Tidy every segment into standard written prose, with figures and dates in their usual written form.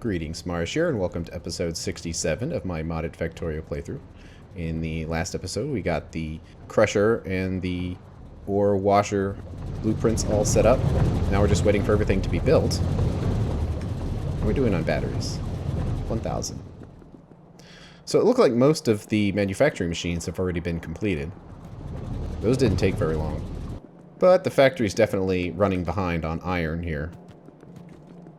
Greetings, Marsh here, and welcome to episode 67 of my modded Factorio playthrough. In the last episode, we got the crusher and the ore washer blueprints all set up. Now we're just waiting for everything to be built. And we're doing on batteries. 1,000. So it looked like most of the manufacturing machines have already been completed. Those didn't take very long. But the factory's definitely running behind on iron here.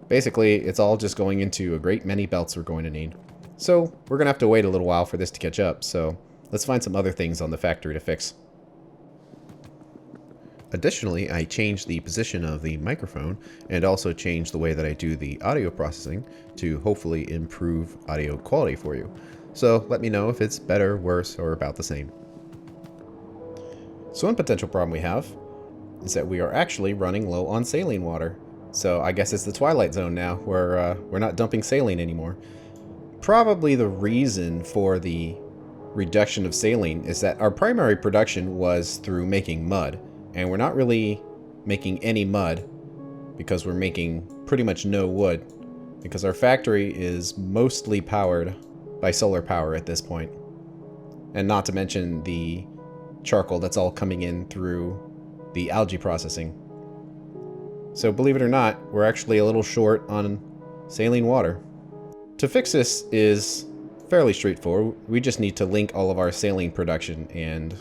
Basically, it's all just going into a great many belts we're going to need. So, we're going to have to wait a little while for this to catch up, so let's find some other things on the factory to fix. Additionally, I changed the position of the microphone and also changed the way that I do the audio processing to hopefully improve audio quality for you. So, let me know if it's better, worse, or about the same. So one potential problem we have is that we are actually running low on saline water. So I guess it's the Twilight Zone now, where we're not dumping saline anymore. Probably the reason for the reduction of saline is that our primary production was through making mud. And we're not really making any mud because we're making pretty much no wood. Because our factory is mostly powered by solar power at this point. And not to mention the charcoal that's all coming in through the algae processing. So believe it or not, we're actually a little short on saline water. To fix this is fairly straightforward. We just need to link all of our saline production and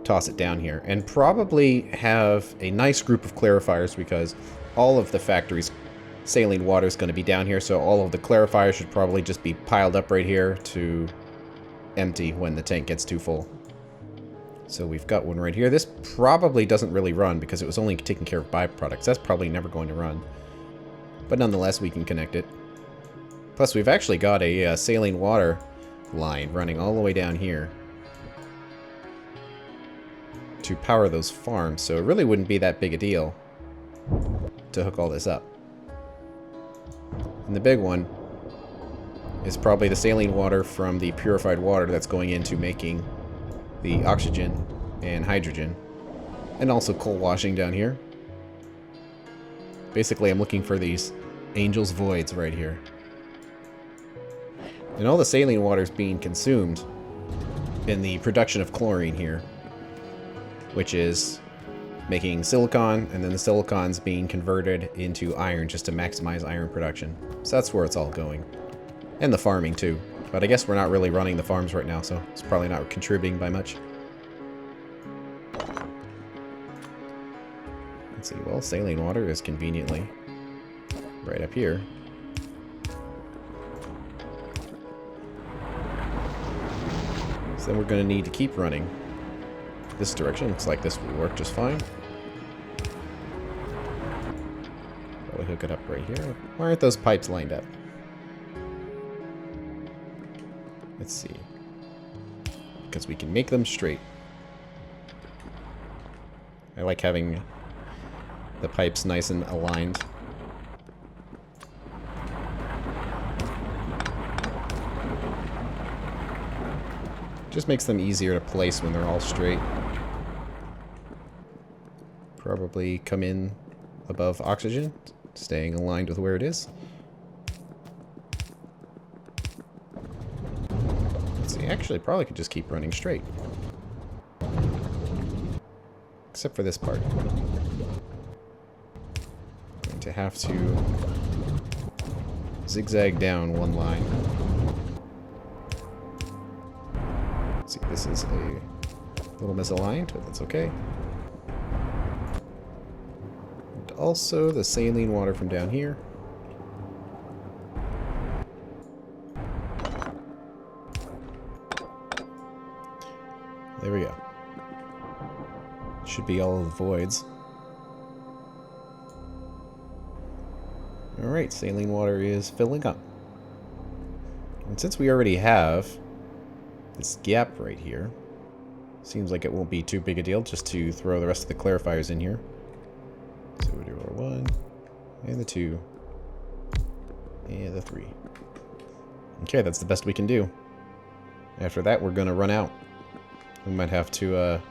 toss it down here. And probably have a nice group of clarifiers because all of the factory's saline water is going to be down here. So all of the clarifiers should probably just be piled up right here to empty when the tank gets too full. So we've got one right here. This probably doesn't really run because it was only taking care of byproducts. That's probably never going to run. But nonetheless, we can connect it. Plus, we've actually got a saline water line running all the way down here to power those farms. So it really wouldn't be that big a deal to hook all this up. And the big one is probably the saline water from the purified water that's going into making the oxygen and hydrogen, and also coal washing down here. Basically, I'm looking for these angel's voids right here. And all the saline water is being consumed in the production of chlorine here, which is making silicon, and then the silicon's being converted into iron just to maximize iron production. So that's where it's all going. And the farming too. But I guess we're not really running the farms right now, so it's probably not contributing by much. Let's see, well, saline water is conveniently right up here. So then we're going to need to keep running this direction. Looks like this will work just fine. Probably hook it up right here. Why aren't those pipes lined up? Let's see. Because we can make them straight. I like having the pipes nice and aligned. Just makes them easier to place when they're all straight. Probably come in above oxygen, staying aligned with where it is. Actually, probably could just keep running straight. Except for this part. Going to have to zigzag down one line. Let's see, this is a little misaligned, but that's okay. And also the saline water from down here. There we go. Should be all of the voids. Alright, saline water is filling up. And since we already have this gap right here, seems like it won't be too big a deal just to throw the rest of the clarifiers in here. So we'll do our 1, and the 2, and the 3. Okay, that's the best we can do. After that, we're going to run out. We might have to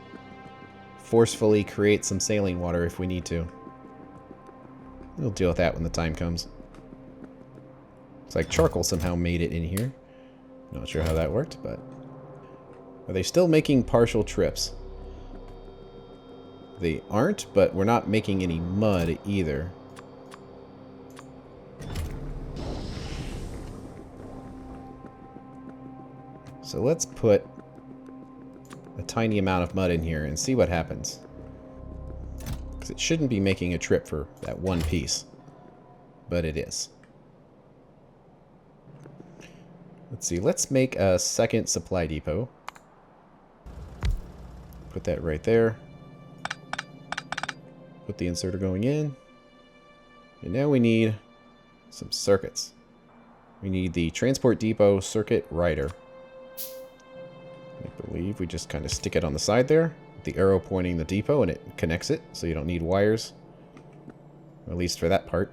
forcefully create some saline water if we need to. We'll deal with that when the time comes. Looks like charcoal somehow made it in here. Not sure how that worked, but... Are they still making partial trips? They aren't, but we're not making any mud either. So let's put a tiny amount of mud in here and see what happens. Because it shouldn't be making a trip for that one piece. But it is. Let's see, let's make a second supply depot. Put that right there. Put the inserter going in. And now we need some circuits. We need the transport depot circuit rider. I believe we just kind of stick it on the side there, with the arrow pointing the depot, and it connects it, so you don't need wires. Or at least for that part.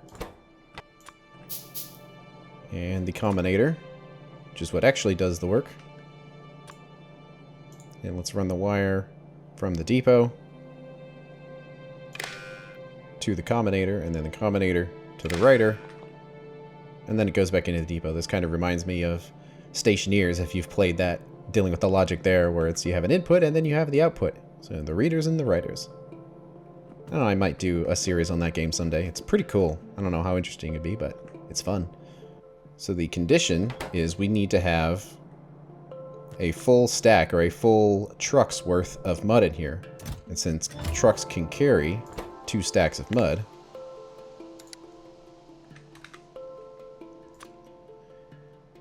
And the combinator, which is what actually does the work. And let's run the wire from the depot to the combinator, and then the combinator to the rider, and then it goes back into the depot. This kind of reminds me of Stationeers, if you've played that, dealing with the logic there, where it's you have an input and then you have the output. So the readers and the writers. I don't know, I might do a series on that game someday. It's pretty cool. I don't know how interesting it'd be, but it's fun. So the condition is we need to have a full stack or a full truck's worth of mud in here. And since trucks can carry 2 stacks of mud,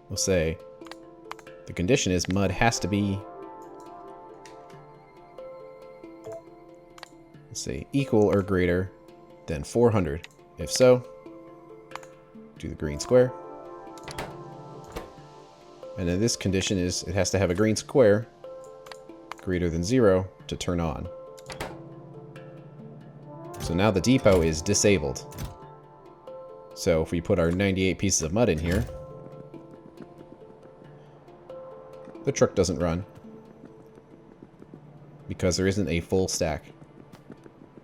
we'll say the condition is mud has to be, let's say, equal or greater than 400. If so, do the green square. And then this condition is it has to have a green square greater than 0 to turn on. So now the depot is disabled. So if we put our 98 pieces of mud in here, the truck doesn't run because there isn't a full stack.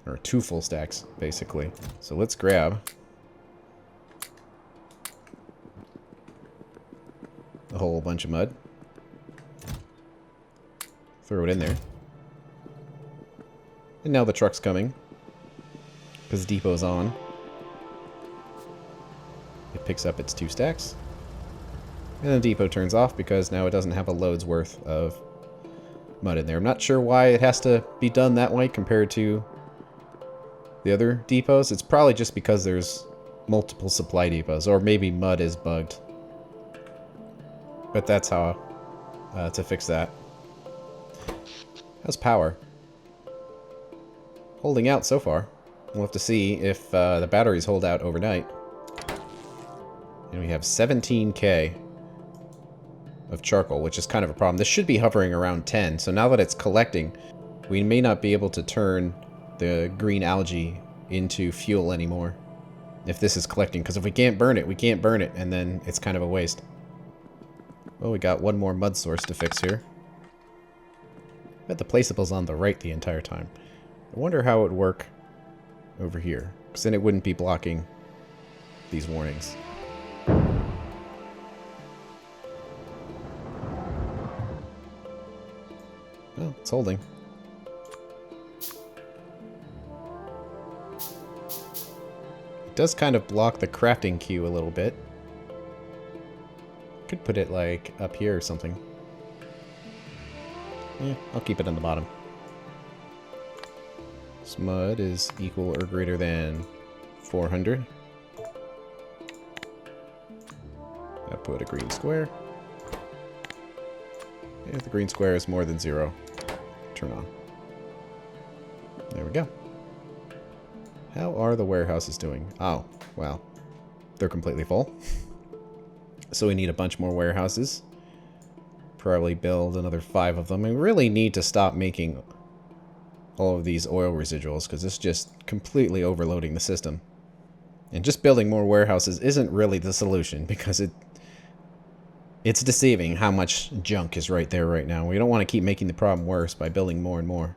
Or 2 full stacks, basically. So let's grab a whole bunch of mud. Throw it in there. And now the truck's coming. Because the depot's on. It picks up its 2 stacks. And the depot turns off because now it doesn't have a load's worth of mud in there. I'm not sure why it has to be done that way compared to the other depots. It's probably just because there's multiple supply depots, or maybe mud is bugged. But that's how to fix that. How's power? Holding out so far. We'll have to see if the batteries hold out overnight. And we have 17K of charcoal, which is kind of a problem. This should be hovering around 10, so now that it's collecting, we may not be able to turn the green algae into fuel anymore. If this is collecting, because if we can't burn it, we can't burn it, and then it's kind of a waste. Well, we got one more mud source to fix here. I bet the placeable's on the right the entire time. I wonder how it would work over here, because then it wouldn't be blocking these warnings. Oh, it's holding. It does kind of block the crafting queue a little bit. Could put it like up here or something. Yeah, I'll keep it on the bottom. This mud is equal or greater than 400. I put a green square. If the green square is more than 0, turn on. There we go. How are the warehouses doing? Oh, well, they're completely full. So we need a bunch more warehouses. Probably build another 5 of them. And we really need to stop making all of these oil residuals, because it's just completely overloading the system. And just building more warehouses isn't really the solution, because it's deceiving how much junk is right there right now. We don't want to keep making the problem worse by building more and more.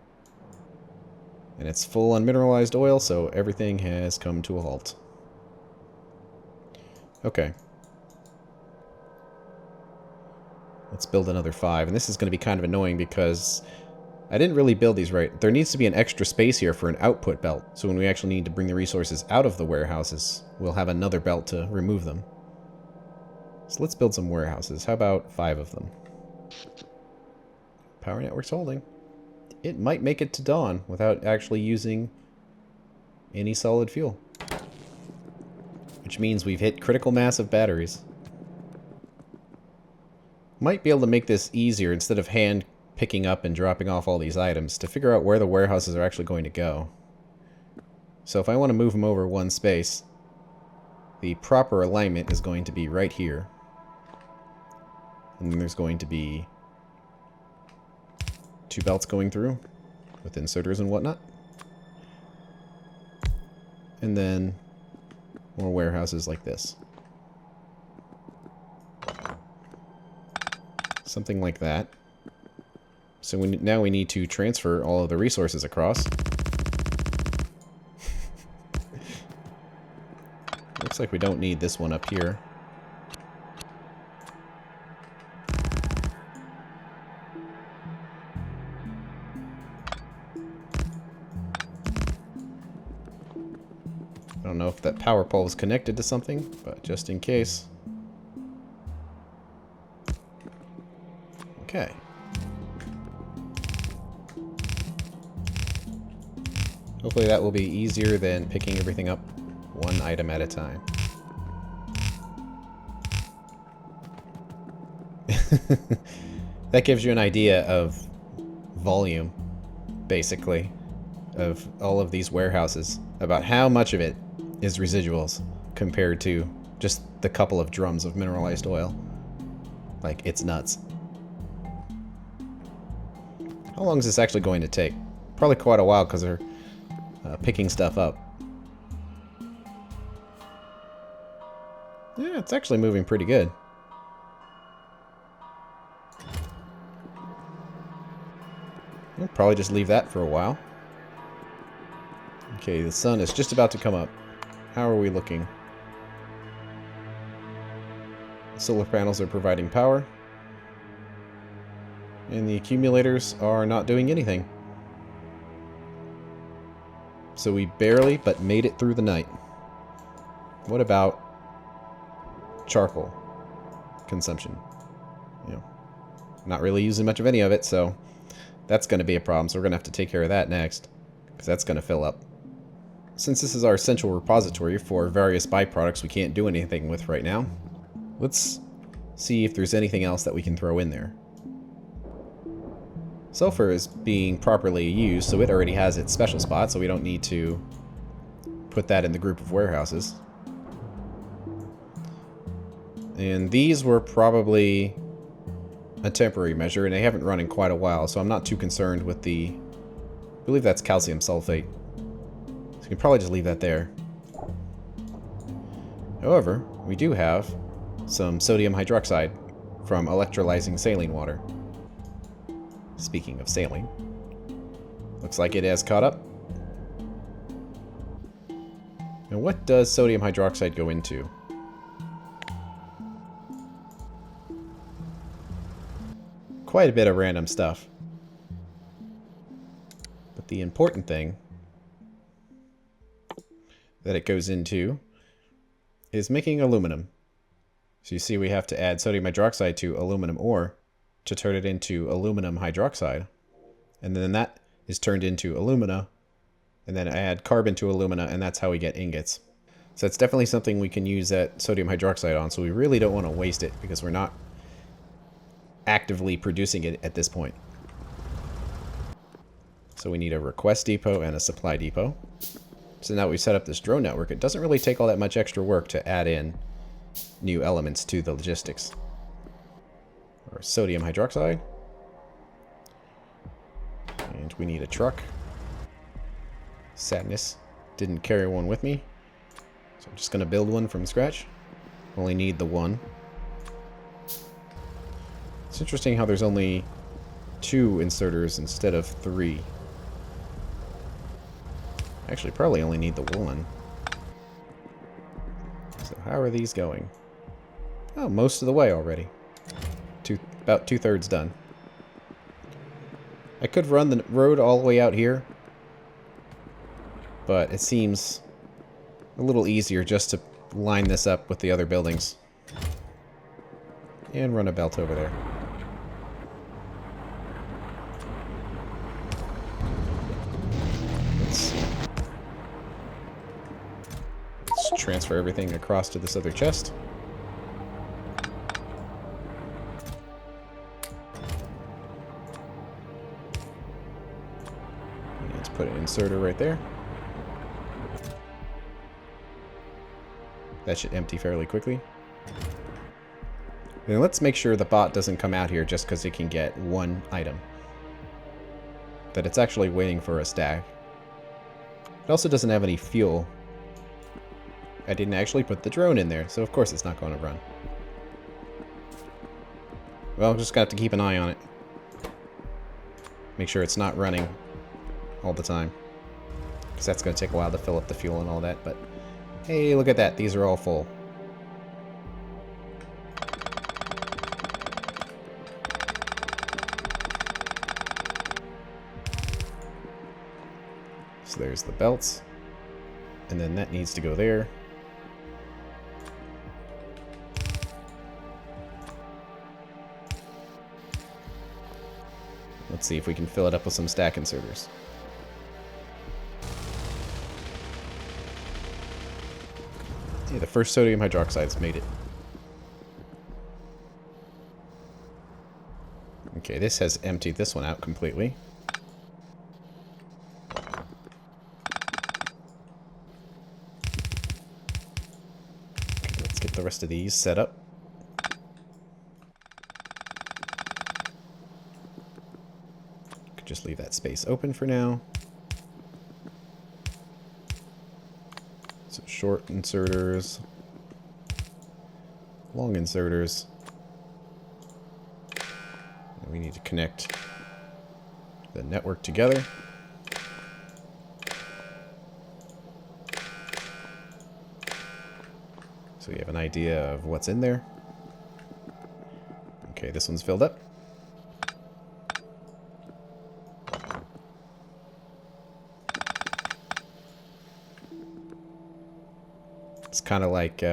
And it's full on mineralized oil, so everything has come to a halt. Okay. Let's build another 5. And this is going to be kind of annoying because I didn't really build these right. There needs to be an extra space here for an output belt. So when we actually need to bring the resources out of the warehouses, we'll have another belt to remove them. So let's build some warehouses. How about 5 of them? Power network's holding. It might make it to dawn without actually using any solid fuel. Which means we've hit critical mass of batteries. Might be able to make this easier instead of hand picking up and dropping off all these items to figure out where the warehouses are actually going to go. So if I want to move them over one space, the proper alignment is going to be right here. And then there's going to be 2 belts going through with inserters and whatnot. And then more warehouses like this. Something like that. So now we need to transfer all of the resources across. Looks like we don't need this one up here. I don't know if that power pole is connected to something, but just in case. Okay. Hopefully that will be easier than picking everything up one item at a time. That gives you an idea of volume, basically, of all of these warehouses. About how much of it is residuals compared to just the couple of drums of mineralized oil. Like, it's nuts. How long is this actually going to take? Probably quite a while because they're picking stuff up. Yeah, it's actually moving pretty good. We'll probably just leave that for a while. Okay, the sun is just about to come up. How are we looking? Solar panels are providing power. And the accumulators are not doing anything. So we barely, but made it through the night. What about charcoal consumption? You know, not really using much of any of it, so that's going to be a problem. So we're going to have to take care of that next, because that's going to fill up. Since this is our central repository for various byproducts we can't do anything with right now, let's see if there's anything else that we can throw in there. Sulfur is being properly used, so it already has its special spot, so we don't need to put that in the group of warehouses. And these were probably a temporary measure, and they haven't run in quite a while, so I'm not too concerned with the... I believe that's calcium sulfate. So you can probably just leave that there. However, we do have some sodium hydroxide from electrolyzing saline water. Speaking of saline, looks like it has caught up. And what does sodium hydroxide go into? Quite a bit of random stuff. But the important thing that it goes into is making aluminum. So you see we have to add sodium hydroxide to aluminum ore to turn it into aluminum hydroxide. And then that is turned into alumina, and then add carbon to alumina, and that's how we get ingots. So it's definitely something we can use that sodium hydroxide on, so we really don't want to waste it because we're not actively producing it at this point. So we need a request depot and a supply depot. So now we set up this drone network. It doesn't really take all that much extra work to add in new elements to the logistics. Or sodium hydroxide. And we need a truck. Sadness. Didn't carry one with me. So I'm just going to build one from scratch. Only need the one. It's interesting how there's only 2 inserters instead of 3. Actually, probably only need the 1. So how are these going? Oh, most of the way already. about 2/3 done. I could run the road all the way out here, but it seems a little easier just to line this up with the other buildings. And run a belt over there. Let's transfer everything across to this other chest. Let's put an inserter right there. That should empty fairly quickly. And let's make sure the bot doesn't come out here just because it can get one item. That it's actually waiting for a stack. It also doesn't have any fuel. I didn't actually put the drone in there, so of course it's not going to run. Well, just got to keep an eye on it. Make sure it's not running all the time. Because that's going to take a while to fill up the fuel and all that, but hey, look at that. These are all full. So there's the belts. And then that needs to go there. Let's see if we can fill it up with some stack inserters. Yeah, the first sodium hydroxide's made it. Okay, this has emptied this one out completely. Okay, let's get the rest of these set up. Could just leave that space open for now. So short inserters, long inserters. And we need to connect the network together. So you have an idea of what's in there. Okay, this one's filled up. It's kind of like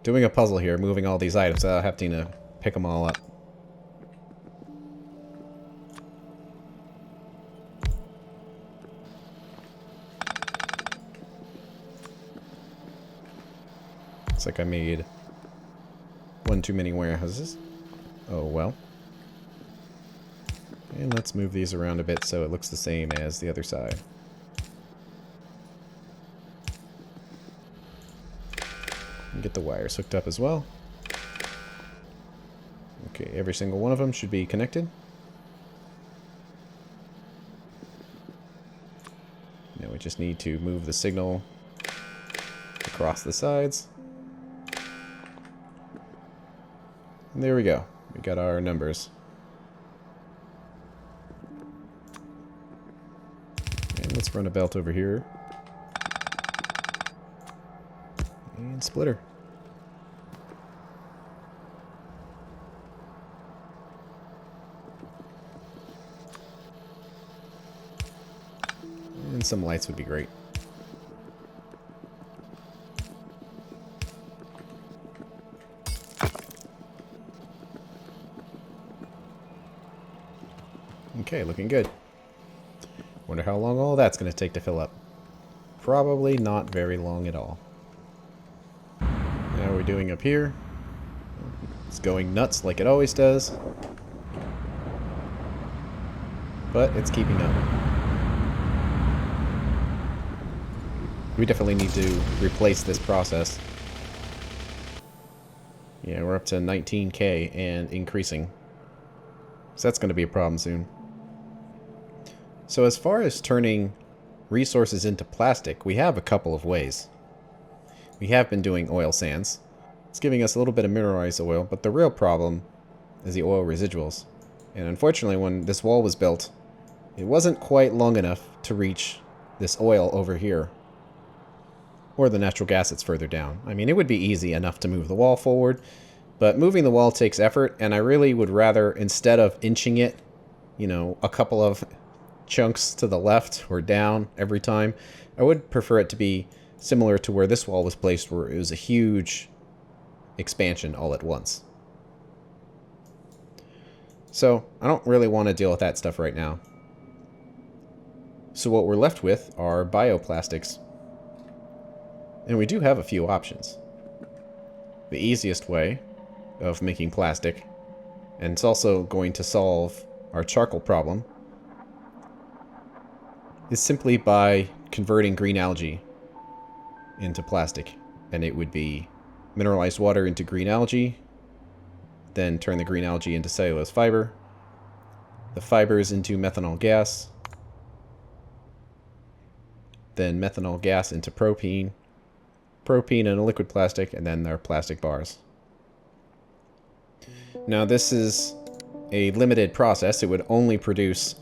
doing a puzzle here, moving all these items without having to pick them all up. Looks like I made one too many warehouses. Oh well. And let's move these around a bit so it looks the same as the other side. And get the wires hooked up as well. Okay, every single one of them should be connected. Now we just need to move the signal across the sides. And there we go. We got our numbers. And let's run a belt over here. And splitter. And some lights would be great. Okay, looking good. Wonder how long all that's going to take to fill up. Probably not very long at all. Now we're doing up here. It's going nuts like it always does. But it's keeping up. We definitely need to replace this process. Yeah, we're up to 19K and increasing. So that's going to be a problem soon. So as far as turning resources into plastic, we have a couple of ways. We have been doing oil sands. It's giving us a little bit of mineralized oil, but the real problem is the oil residuals. And unfortunately, when this wall was built, it wasn't quite long enough to reach this oil over here. Or the natural gas that's further down. I mean, it would be easy enough to move the wall forward, But moving the wall takes effort, and I really would rather, instead of inching it, you know, a couple of chunks to the left or down every time, I would prefer it to be similar to where this wall was placed, where it was a huge expansion all at once. So I don't really want to deal with that stuff right now. So what we're left with are bioplastics. And we do have a few options. The easiest way of making plastic, and it's also going to solve our charcoal problem, is simply by converting green algae into plastic. And it would be mineralized water into green algae, then turn the green algae into cellulose fiber, the fibers into methanol gas, then methanol gas into propene, propene in a liquid plastic, and then their plastic bars. Now this is a limited process. It would only produce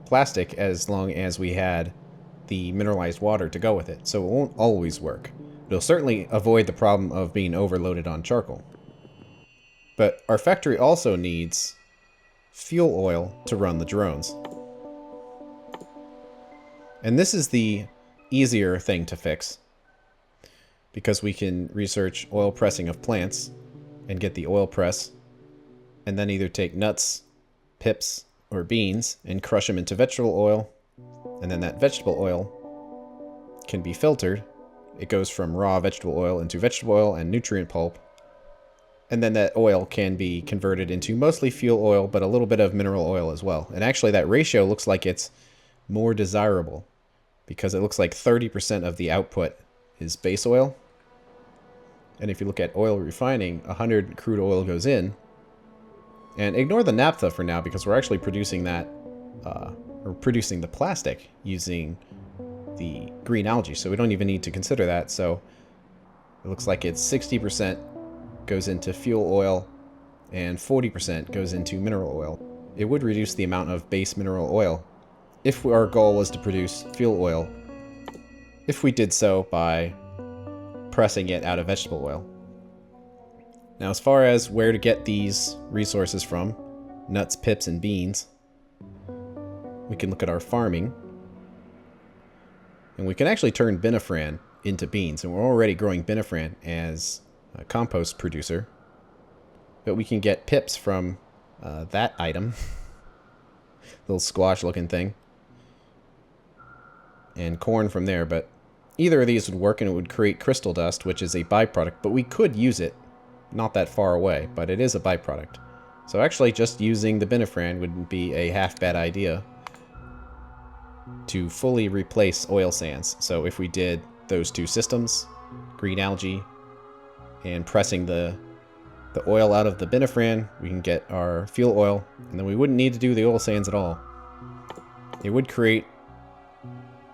plastic as long as we had the mineralized water to go with it, so it won't always work. It'll certainly avoid the problem of being overloaded on charcoal. But our factory also needs fuel oil to run the drones. And this is the easier thing to fix, because we can research oil pressing of plants and get the oil press, and then either take nuts, pips, or beans and crush them into vegetable oil, and then that vegetable oil can be filtered. It goes from raw vegetable oil into vegetable oil and nutrient pulp, and then that oil can be converted into mostly fuel oil, but a little bit of mineral oil as well. And actually that ratio looks like it's more desirable, because it looks like 30% of the output is base oil. And if you look at oil refining, 100 crude oil goes in. And ignore the naphtha for now, because we're actually producing that, or producing the plastic using the green algae, so we don't even need to consider that. So it looks like it's 60% goes into fuel oil and 40% goes into mineral oil. It would reduce the amount of base mineral oil if our goal was to produce fuel oil, if we did so by pressing it out of vegetable oil. Now, as far as where to get these resources from, nuts, pips, and beans, we can look at our farming. And we can actually turn binifran into beans, and we're already growing binifran as a compost producer. But we can get pips from that item, little squash looking thing, and corn from there. But either of these would work, and it would create crystal dust, which is a byproduct, but we could use it not that far away, but it is a byproduct. So actually just using the binifran wouldn't be a half bad idea to fully replace oil sands. So if we did those two systems, green algae and pressing the oil out of the binifran, we can get our fuel oil, and then we wouldn't need to do the oil sands at all. It would create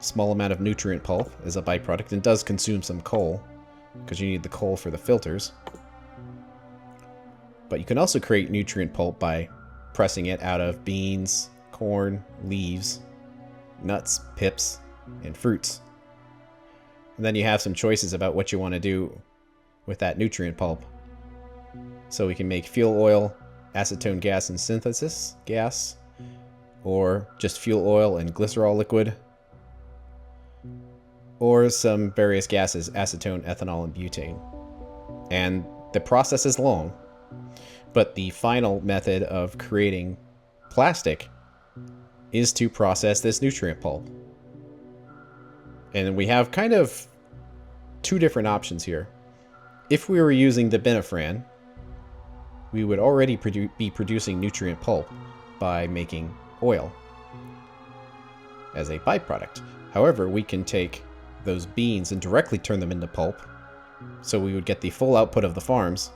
a small amount of nutrient pulp as a byproduct, and does consume some coal, because you need the coal for the filters. But you can also create nutrient pulp by pressing it out of beans, corn, leaves, nuts, pips, and fruits. And then you have some choices about what you want to do with that nutrient pulp. So we can make fuel oil, acetone gas and synthesis gas, or just fuel oil and glycerol liquid, or some various gases, acetone, ethanol, and butane. And the process is long, but the final method of creating plastic is to process this nutrient pulp. And we have kind of two different options here. If we were using the binifran, we would already be producing nutrient pulp by making oil as a byproduct. However, we can take those beans and directly turn them into pulp, so we would get the full output of the farms,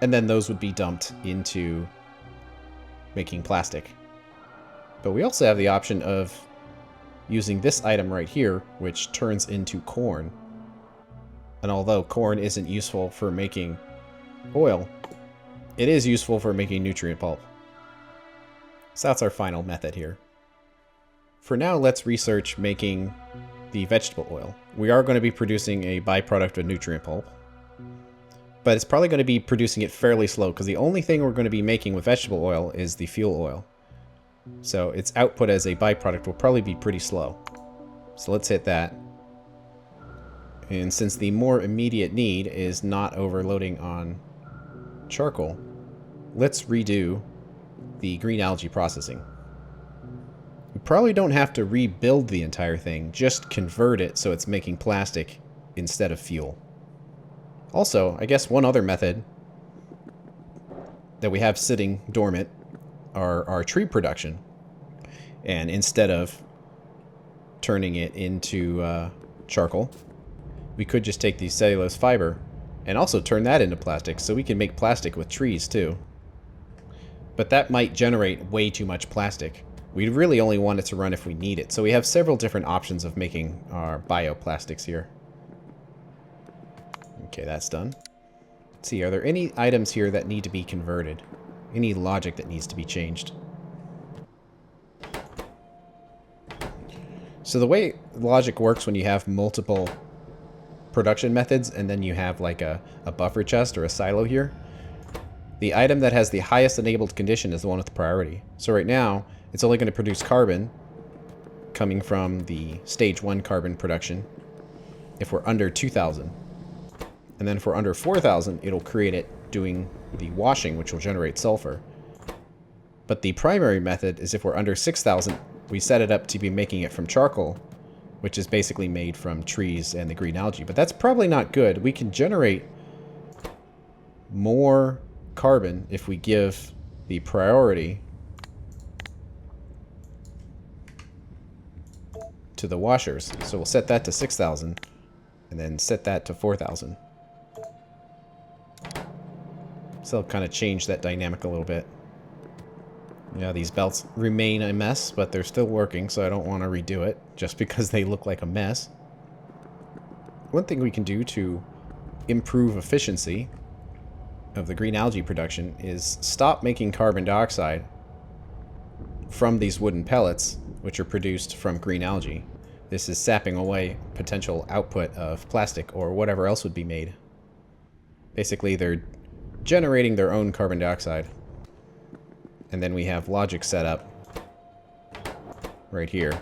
and then those would be dumped into making plastic. But we also have the option of using this item right here, which turns into corn. And although corn isn't useful for making oil, it is useful for making nutrient pulp. So that's our final method here. For now, let's research making the vegetable oil. We are going to be producing a byproduct of nutrient pulp, but it's probably going to be producing it fairly slow because the only thing we're going to be making with vegetable oil is the fuel oil. So its output as a byproduct will probably be pretty slow. So let's hit that. And since the more immediate need is not overloading on charcoal, let's redo the green algae processing. We probably don't have to rebuild the entire thing, just convert it so it's making plastic instead of fuel. Also, I guess one other method that we have sitting dormant are our tree production. And instead of turning it into charcoal, we could just take the cellulose fiber and also turn that into plastic, so we can make plastic with trees too. But that might generate way too much plastic. We really only want it to run if we need it, so we have several different options of making our bioplastics here. Okay, that's done. Let's see, are there any items here that need to be converted? Any logic that needs to be changed? So the way logic works when you have multiple production methods and then you have like a buffer chest or a silo here, the item that has the highest enabled condition is the one with the priority. So right now, it's only going to produce carbon coming from the stage 1 carbon production if we're under 2,000. And then if we're under 4,000, it'll create it doing the washing, which will generate sulfur. But the primary method is if we're under 6,000, we set it up to be making it from charcoal, which is basically made from trees and the green algae. But that's probably not good. We can generate more carbon if we give the priority to the washers. So we'll set that to 6,000 and then set that to 4,000. So I'll kind of change that dynamic a little bit. Yeah, these belts remain a mess, but they're still working, so I don't want to redo it just because they look like a mess. One thing we can do to improve efficiency of the green algae production is stop making carbon dioxide from these wooden pellets, which are produced from green algae. This is sapping away potential output of plastic or whatever else would be made. Basically, they're generating their own carbon dioxide. And then we have logic set up right here.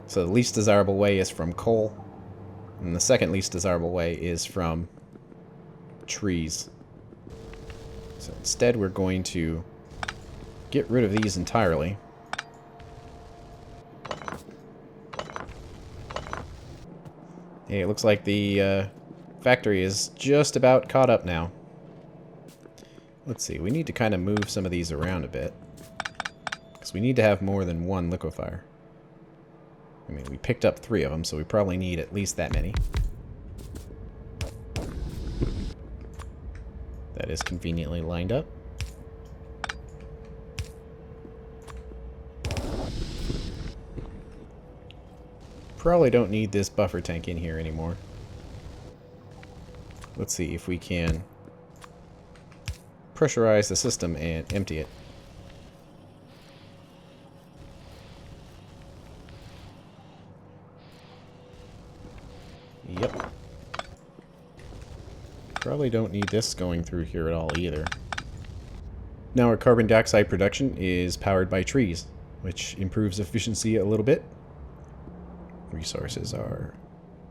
So the least desirable way is from coal, and the second least desirable way is from trees. So instead we're going to get rid of these entirely. Hey, it looks like the factory is just about caught up now. Let's see, we need to kind of move some of these around a bit, because we need to have more than one liquefier. I mean, we picked up 3 of them, so we probably need at least that many. That is conveniently lined up. Probably don't need this buffer tank in here anymore. Let's see if we can pressurize the system and empty it. Yep. Probably don't need this going through here at all either. Now our carbon dioxide production is powered by trees, which improves efficiency a little bit. Resources are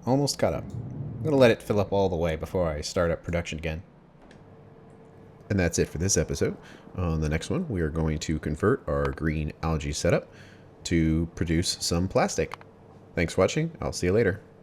almost caught up. I'm going to let it fill up all the way before I start up production again. And that's it for this episode. On the next one, we are going to convert our green algae setup to produce some plastic. Thanks for watching. I'll see you later.